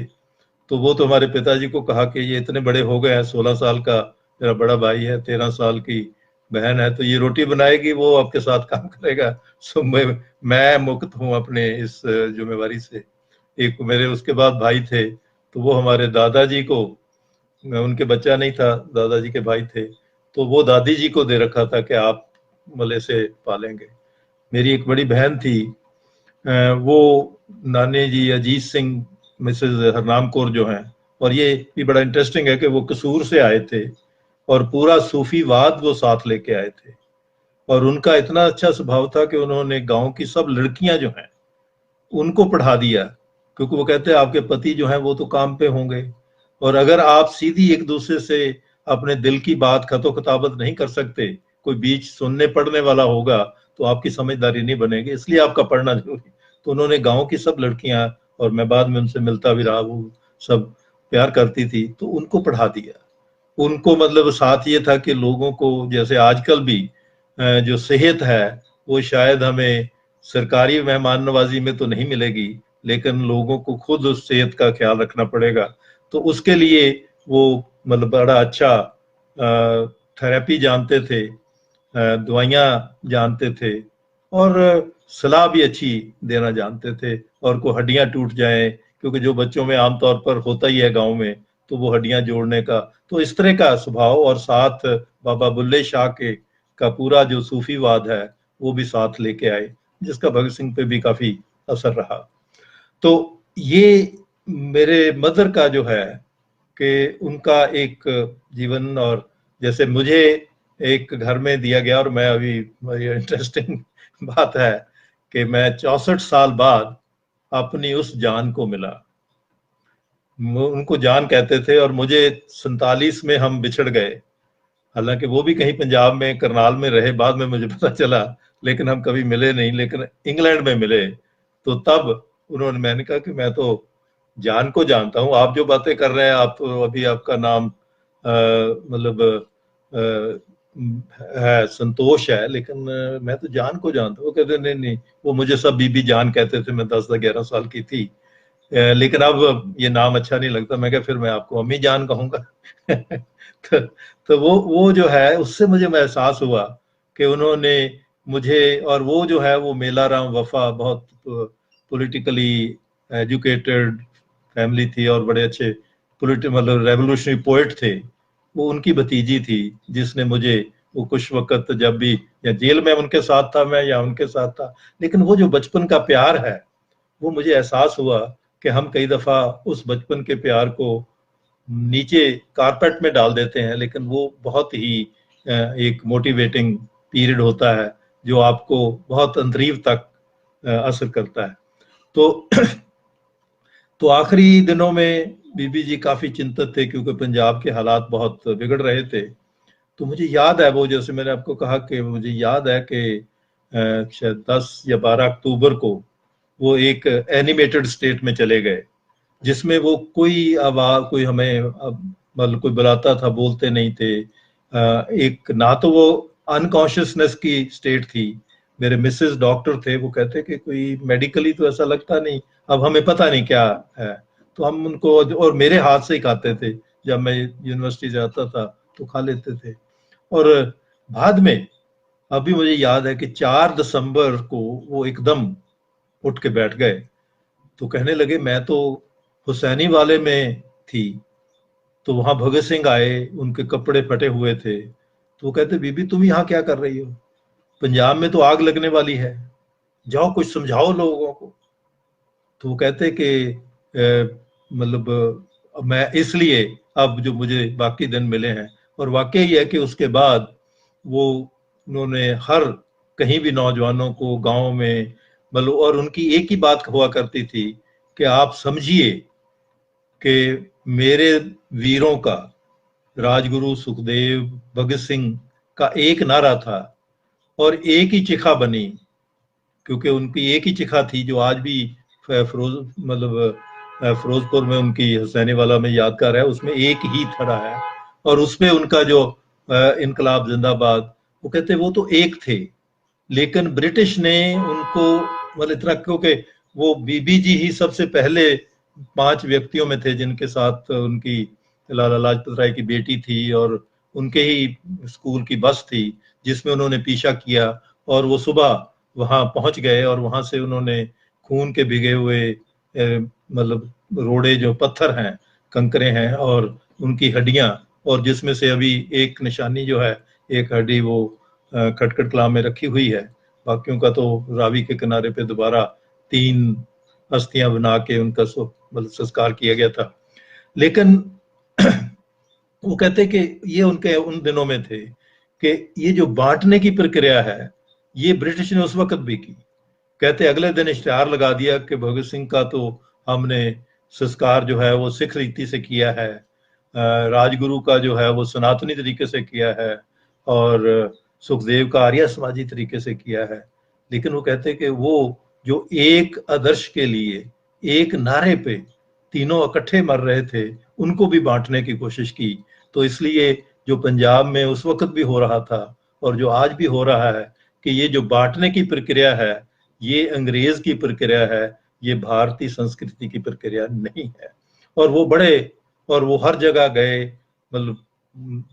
तो वो तो हमारे पिताजी को कहा कि ये इतने बड़े हो गए हैं, 16 साल का मेरा बड़ा भाई है, 13 साल की बहन है, तो ये रोटी बनाएगी, वो आपके साथ काम करेगा। सो मैं मुक्त हूँ अपने इस जिम्मेवारी से। एक मेरे उसके बाद भाई थे, तो वो हमारे दादाजी को, उनके बच्चा नहीं था, दादाजी के भाई थे, तो वो दादी जी को दे रखा था कि आप मले से पालेंगे। मेरी एक बड़ी बहन थी, वो नानी जी अजीत सिंह, मिसेज हरनाम कौर जो हैं, और ये भी बड़ा इंटरेस्टिंग है कि वो कसूर से आए थे और पूरा सूफीवाद वो साथ लेके आए थे। और उनका इतना अच्छा स्वभाव था कि उन्होंने गांव की सब लड़कियां जो हैं उनको पढ़ा दिया, क्योंकि वो कहते हैं आपके पति जो हैं वो तो काम पे होंगे, और अगर आप सीधी एक दूसरे से अपने दिल की बात खतो खताबत नहीं कर सकते, कोई बीच सुनने पढ़ने वाला होगा, तो आपकी समझदारी नहीं बनेगी, इसलिए आपका पढ़ना जरूरी। तो उन्होंने गांव की सब लड़कियां, और मैं बाद में उनसे मिलता भी रहा, वो सब प्यार करती थी, तो उनको पढ़ा दिया। उनको मतलब साथ ये था कि लोगों को, जैसे आजकल भी जो सेहत है वो शायद हमें सरकारी मेहमान नवाजी में तो नहीं मिलेगी, लेकिन लोगों को खुद उस सेहत का ख्याल रखना पड़ेगा। तो उसके लिए वो मतलब बड़ा अच्छा थेरेपी जानते थे, दवाइयाँ जानते थे, और सलाह भी अच्छी देना जानते थे। और को हड्डियां टूट जाएं, क्योंकि जो बच्चों में आमतौर पर होता ही है गांव में, तो वो हड्डियां जोड़ने का, तो इस तरह का स्वभाव, और साथ बाबा बुल्ले शाह के का पूरा जो सूफीवाद है वो भी साथ लेके आए, जिसका भगत सिंह पे भी काफी असर रहा। तो ये मेरे मदर का जो है कि उनका एक जीवन, और जैसे मुझे एक घर में दिया गया, और मैं अभी, इंटरेस्टिंग बात है कि मैं 64 साल बाद अपनी उस जान को मिला। उनको जान कहते थे, और मुझे 47 में हम बिछड़ गए। हालांकि वो भी कहीं पंजाब में करनाल में रहे, बाद में मुझे पता चला, लेकिन हम कभी मिले नहीं, लेकिन इंग्लैंड में मिले। तो तब उन्होंने, मैंने कहा कि मैं तो जान को जानता हूँ, आप जो बातें कर रहे हैं, आप तो अभी आपका नाम मतलब है संतोष है, लेकिन मैं तो जान को जानता हूँ। वो कहते नहीं नहीं, वो मुझे सब बीबी जान कहते थे, मैं 10-11 साल की थी, लेकिन अब ये नाम अच्छा नहीं लगता। मैं क्या, फिर मैं आपको अम्मी जान कहूंगा। तो वो जो है, उससे मुझे एहसास हुआ कि उन्होंने मुझे, और वो जो है वो मेला राम वफा बहुत पॉलिटिकली एजुकेटेड फैमिली थी, और बड़े अच्छे मतलब रेवोल्यूशनरी पोएट थे। वो उनकी भतीजी थी, जिसने मुझे वो कुछ वक्त जब भी, या जेल में उनके साथ था मैं, या उनके साथ था, लेकिन वो जो बचपन का प्यार है वो मुझे एहसास हुआ कि हम कई दफ़ा उस बचपन के प्यार को नीचे कारपेट में डाल देते हैं, लेकिन वो बहुत ही एक मोटिवेटिंग पीरियड होता है जो आपको बहुत अंतरीव तक असर करता है। तो तो आखिरी दिनों में बीबी जी काफी चिंतित थे क्योंकि पंजाब के हालात बहुत बिगड़ रहे थे। तो मुझे याद है, वो जैसे मैंने आपको कहा कि मुझे याद है कि शायद 10 या 12 अक्टूबर को वो एक एनिमेटेड स्टेट में चले गए, जिसमें वो कोई आवाज, कोई हमें मतलब कोई बुलाता था, बोलते नहीं थे। एक ना तो वो अनकॉन्शियसनेस की स्टेट थी। मेरे मिसेस डॉक्टर थे, वो कहते कि कोई मेडिकली तो ऐसा लगता नहीं, अब हमें पता नहीं क्या है। तो हम उनको, और मेरे हाथ से ही खाते थे, जब मैं यूनिवर्सिटी जाता था तो खा लेते थे। और बाद में अभी मुझे याद है कि 4 दिसंबर को वो एकदम उठ के बैठ गए। तो कहने लगे मैं तो हुसैनी वाले में थी, तो वहां भगत सिंह आए, उनके कपड़े फटे हुए थे। तो वो कहते बीबी तुम यहाँ क्या कर रही हो, पंजाब में तो आग लगने वाली है, जाओ कुछ समझाओ लोगों को। तो वो कहते कि मतलब मैं इसलिए अब जो मुझे बाकी दिन मिले हैं। और वाकई है कि उसके बाद वो, उन्होंने हर कहीं भी नौजवानों को गांव में, मतलब, और उनकी एक ही बात हुआ करती थी कि आप समझिए कि मेरे वीरों का, राजगुरु सुखदेव, भगत सिंह का एक नारा था और एक ही चिखा बनी, क्योंकि उनकी एक ही चिखा थी जो आज भी फिरोज मतलब फिरोजपुर में उनकी हुसैनी वाला में यादगार है, उसमें एक ही खड़ा है। और उसमें उनका जो इनकलाब जिंदाबाद, वो कहते वो तो एक थे, लेकिन ब्रिटिश ने उनको, मतलब इतना, क्योंकि वो बीबी जी ही सबसे पहले 5 व्यक्तियों में थे जिनके साथ उनकी लाला लाजपत राय की बेटी थी, और उनके ही स्कूल की बस थी जिसमें उन्होंने पीछा किया। और वो सुबह वहां पहुंच गए और वहां से उन्होंने खून के भिगे हुए मतलब रोड़े, जो पत्थर हैं, कंकरे हैं, और उनकी हड्डियां, और जिसमें से अभी एक निशानी जो है, एक हड्डी वो खटखट कलां में रखी हुई है। बाकियों का तो रावी के किनारे पे दोबारा 3 अस्थियां बना के उनका मतलब संस्कार किया गया था। लेकिन वो कहते कि ये उनके उन दिनों में थे कि ये जो बांटने की प्रक्रिया है, ये ब्रिटिश ने उस वक्त भी की। कहते अगले दिन इश्तिहार लगा दिया कि भगत सिंह का तो हमने संस्कार जो है वो सिख रीति से किया है, राजगुरु का जो है वो सनातनी तरीके से किया है, और सुखदेव का आर्य समाजी तरीके से किया है। लेकिन वो कहते कि वो जो एक आदर्श के लिए, एक नारे पे तीनों इकट्ठे मर रहे थे, उनको भी बांटने की कोशिश की। तो इसलिए जो पंजाब में उस वक्त भी हो रहा था और जो आज भी हो रहा है, कि ये जो बांटने की प्रक्रिया है, ये अंग्रेज की प्रक्रिया है, ये भारतीय संस्कृति की प्रक्रिया नहीं है। और वो बड़े, और वो हर जगह गए, मतलब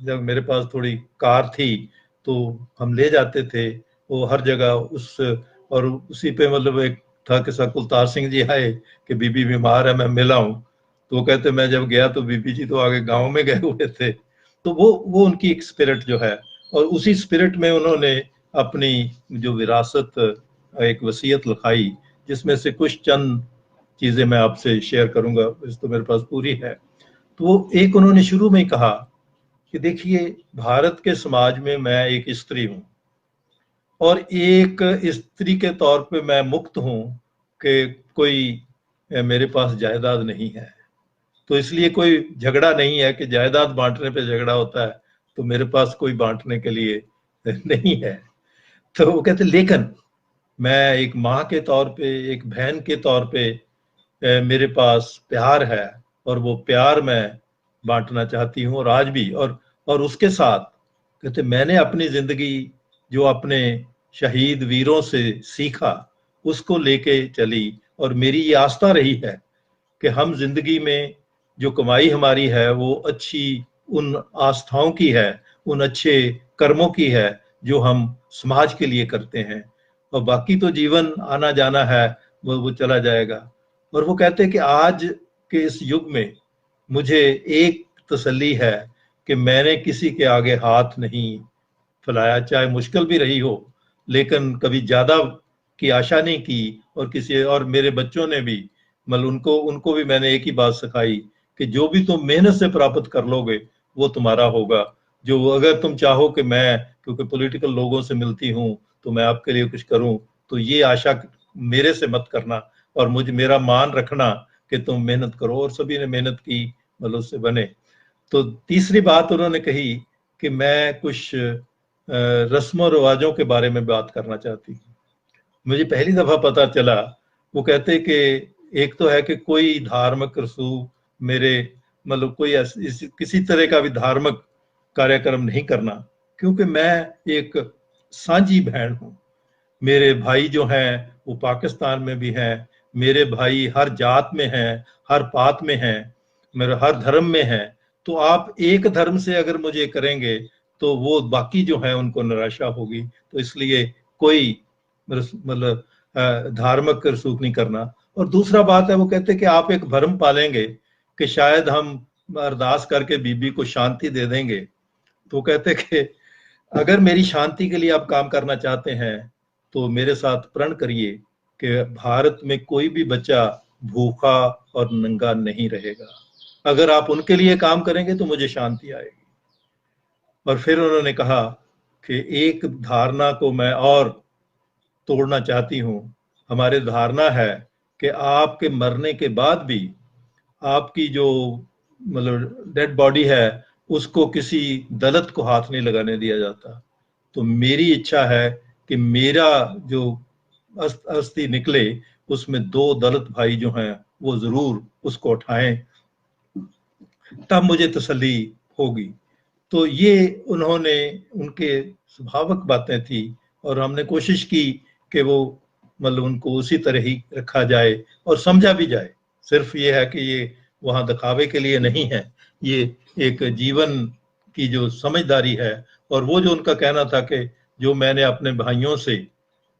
जब मेरे पास थोड़ी कार थी तो हम ले जाते थे वो हर जगह उस, और उसी पे मतलब एक था कि कुलतार सिंह जी आए कि बीबी बीमार है, मैं मिला हूं। तो वो कहते मैं जब गया तो बीबी जी तो आगे गांव में गए हुए थे। तो वो उनकी एक स्पिरिट जो है, और उसी स्पिरिट में उन्होंने अपनी जो विरासत, एक वसीयत लिखाई, जिसमें से कुछ चंद चीजें मैं आपसे शेयर करूंगा, इस तो मेरे पास पूरी है। तो वो एक उन्होंने शुरू में ही कहा कि देखिए, भारत के समाज में मैं एक स्त्री हूं, और एक स्त्री के तौर पे मैं मुक्त हूं कि कोई मेरे पास जायदाद नहीं है। तो इसलिए कोई झगड़ा नहीं है कि जायदाद बांटने पे झगड़ा होता है, तो मेरे पास कोई बांटने के लिए नहीं है। तो वो कहते लेकिन मैं एक माँ के तौर पे, एक बहन के तौर पे मेरे पास प्यार है, और वो प्यार मैं बांटना चाहती हूँ, और आज भी। और उसके साथ कहते मैंने अपनी जिंदगी जो अपने शहीद वीरों से सीखा, उसको लेके चली, और मेरी ये आस्था रही है कि हम जिंदगी में जो कमाई हमारी है वो अच्छी उन आस्थाओं की है, उन अच्छे कर्मों की है जो हम समाज के लिए करते हैं, और बाकी तो जीवन आना जाना है, वो चला जाएगा। और वो कहते हैं कि आज के इस युग में मुझे एक तसल्ली है कि मैंने किसी के आगे हाथ नहीं फैलाया, चाहे मुश्किल भी रही हो, लेकिन कभी ज्यादा की आशा नहीं की, और किसी और मेरे बच्चों ने भी, मतलब उनको उनको भी मैंने एक ही बात सिखाई कि जो भी तुम मेहनत से प्राप्त कर लोगे वो तुम्हारा होगा। जो अगर तुम चाहो कि मैं, क्योंकि पॉलिटिकल लोगों से मिलती हूँ तो मैं आपके लिए कुछ करूं, तो ये आशा मेरे से मत करना, और मुझे मेरा मान रखना कि तुम मेहनत करो। और सभी ने मेहनत की, मतलब उससे बने। तो तीसरी बात उन्होंने कही कि मैं कुछ रस्मों रिवाजों के बारे में बात करना चाहती हूँ। मुझे पहली दफा पता चला, वो कहते कि एक तो है कि कोई धार्मिक रसूख मेरे, मतलब कोई किसी तरह का भी धार्मिक कार्यक्रम नहीं करना, क्योंकि मैं एक साझी बहन हूँ। मेरे भाई जो हैं वो पाकिस्तान में भी हैं, मेरे भाई हर जात में हैं, हर पात में हैं, मेरे हर धर्म में हैं। तो आप एक धर्म से अगर मुझे करेंगे तो वो बाकी जो है उनको निराशा होगी। तो इसलिए कोई मतलब धार्मिक रसूख नहीं करना। और दूसरा बात है, वो कहते हैं कि आप एक भरम पालेंगे कि शायद हम अरदास करके बीबी को शांति दे देंगे। तो कहते कि अगर मेरी शांति के लिए आप काम करना चाहते हैं तो मेरे साथ प्रण करिए कि भारत में कोई भी बच्चा भूखा और नंगा नहीं रहेगा। अगर आप उनके लिए काम करेंगे तो मुझे शांति आएगी। और फिर उन्होंने कहा कि एक धारणा को मैं और तोड़ना चाहती हूँ। हमारे धारणा है कि आपके मरने के बाद भी आपकी जो, मतलब डेड बॉडी है, उसको किसी दलित को हाथ नहीं लगाने दिया जाता। तो मेरी इच्छा है कि मेरा जो अस्थि निकले उसमें दो दलित भाई जो हैं वो जरूर उसको उठाएं, तब मुझे तसल्ली होगी। तो ये उन्होंने, उनके स्वाभाविक बातें थी, और हमने कोशिश की कि वो, मतलब उनको उसी तरह ही रखा जाए और समझा भी जाए। सिर्फ ये है कि ये वहां दिखावे के लिए नहीं है, ये एक जीवन की जो समझदारी है। और वो जो उनका कहना था कि जो मैंने अपने भाइयों से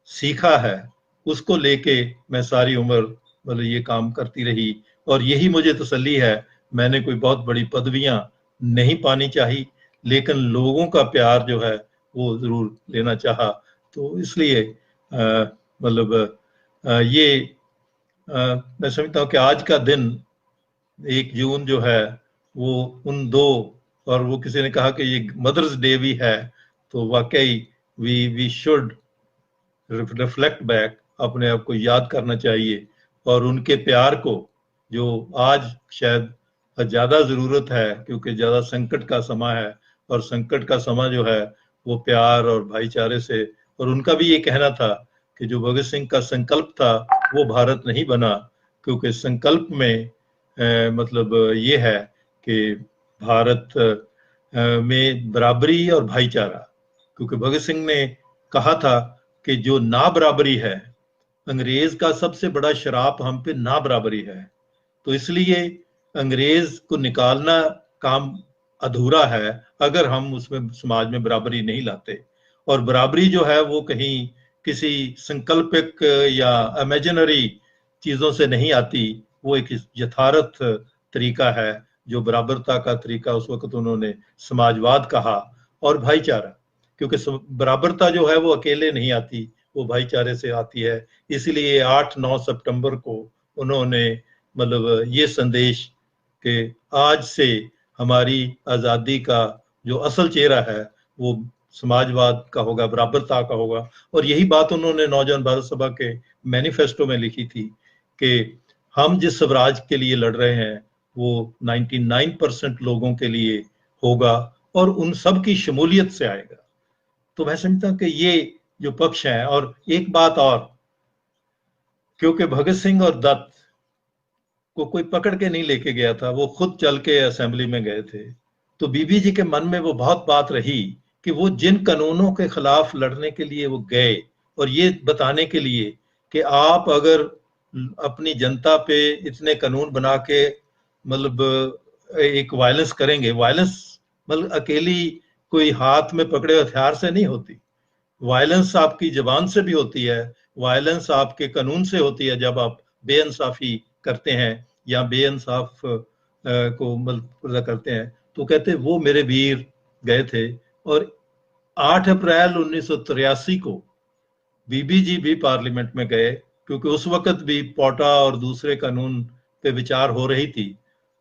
सीखा है उसको लेके मैं सारी उम्र, मतलब ये काम करती रही, और यही मुझे तसल्ली है। मैंने कोई बहुत बड़ी पदवियां नहीं पानी चाहिए, लेकिन लोगों का प्यार जो है वो जरूर लेना चाहा। तो इसलिए मतलब ये मैं समझता हूँ कि आज का दिन 1 जून जो है वो उन दो, और वो किसी ने कहा कि ये मदर्स डे भी है। तो वाकई वी शुड रिफ्लेक्ट बैक, अपने आप को याद करना चाहिए, और उनके प्यार को, जो आज शायद ज्यादा जरूरत है क्योंकि ज्यादा संकट का समय है, और संकट का समय जो है वो प्यार और भाईचारे से। और उनका भी ये कहना था कि जो भगत सिंह का संकल्प था वो भारत नहीं बना, क्योंकि संकल्प में मतलब ये है कि भारत में बराबरी और भाईचारा, क्योंकि भगत सिंह ने कहा था कि जो ना बराबरी है, अंग्रेज का सबसे बड़ा श्राप हम पे ना बराबरी है। तो इसलिए अंग्रेज को निकालना काम अधूरा है अगर हम उसमें समाज में बराबरी नहीं लाते। और बराबरी जो है वो कहीं किसी संकल्पिक या इमेजिनरी चीजों से नहीं आती, वो एक यथार्थ तरीका है, जो बराबरता का तरीका उस वक्त उन्होंने समाजवाद कहा। और भाईचारा, क्योंकि बराबरता जो है वो अकेले नहीं आती, वो भाईचारे से आती है। इसलिए 8-9 सितंबर को उन्होंने, मतलब ये संदेश कि आज से हमारी आज़ादी का जो असल चेहरा है वो समाजवाद का होगा, बराबरता का होगा। और यही बात उन्होंने नौजवान भारत सभा के मैनिफेस्टो में लिखी थी कि हम जिस स्वराज के लिए लड़ रहे हैं वो 99% लोगों के लिए होगा और उन सब की शमूलियत से आएगा। तो मैं समझता हूं कि ये जो पक्ष है। और एक बात और, क्योंकि भगत सिंह और दत्त को कोई पकड़ के नहीं लेके गया था, वो खुद चल के असेंबली में गए थे। तो बीबी जी के मन में वो बहुत बात रही कि वो जिन कानूनों के खिलाफ लड़ने के लिए वो गए, और ये बताने के लिए कि आप अगर अपनी जनता पे इतने कानून बना के, मतलब एक वायलेंस करेंगे, वायलेंस मतलब अकेली कोई हाथ में पकड़े हथियार से नहीं होती, वायलेंस आपकी जबान से भी होती है, वायलेंस आपके कानून से होती है जब आप बेइंसाफी करते हैं या बेइंसाफ को मतलब करते हैं। तो कहते वो मेरे वीर गए थे। और 8 अप्रैल 1983 को बीबी जी भी पार्लियामेंट में गए, क्योंकि उस वक्त भी पोटा और दूसरे कानून पे विचार हो रही थी।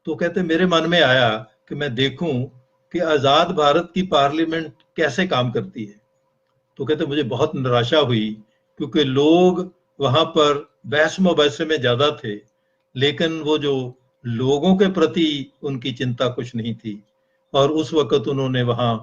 तो कहते मेरे मन में आया कि मैं देखूं कि आजाद भारत की पार्लियामेंट कैसे काम करती है। तो कहते मुझे बहुत निराशा हुई, क्योंकि लोग वहां पर बहस मुबहसे में ज्यादा थे, लेकिन वो जो लोगों के प्रति उनकी चिंता कुछ नहीं थी। और उस वक्त उन्होंने वहां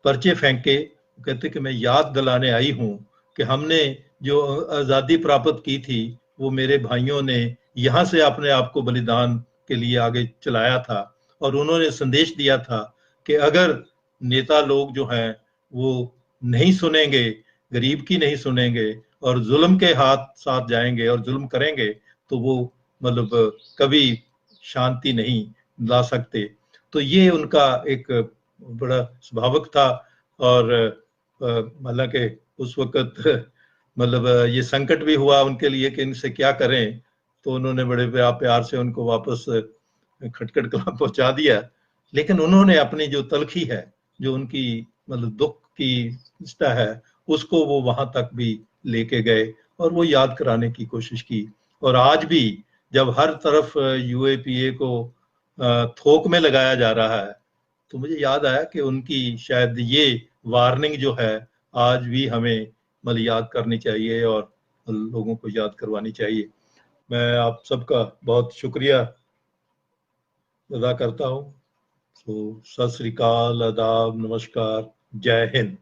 पर्चे फेंके। कहते कि मैं याद दिलाने आई हूं कि हमने जो आजादी प्राप्त की थी, वो मेरे भाइयों ने यहां से अपने आप को बलिदान के लिए आगे चलाया था। और उन्होंने संदेश दिया था कि अगर नेता लोग जो हैं वो नहीं सुनेंगे, गरीब की नहीं सुनेंगे और जुल्म के हाथ साथ जाएंगे और जुल्म करेंगे, तो वो मतलब कभी शांति नहीं ला सकते। तो ये उनका एक बड़ा स्वाभाविक था। और हालांकि उस वक्त मतलब ये संकट भी हुआ उनके लिए कि इनसे क्या करें, तो उन्होंने बड़े प्यार से उनको वापस खटखट कला पहुंचा दिया। लेकिन उन्होंने अपनी जो तलखी है, जो उनकी मतलब दुख की निष्ठा है, उसको वो वहां तक भी लेके गए और वो याद कराने की कोशिश की। और आज भी जब हर तरफ यूएपीए को थोक में लगाया जा रहा है, तो मुझे याद आया कि उनकी शायद ये वार्निंग जो है आज भी हमें मतलब याद करनी चाहिए और लोगों को याद करवानी चाहिए। मैं आप सबका बहुत शुक्रिया अदा करता हूँ। तो सत श्री अकाल, आदाब, नमस्कार, जय हिंद।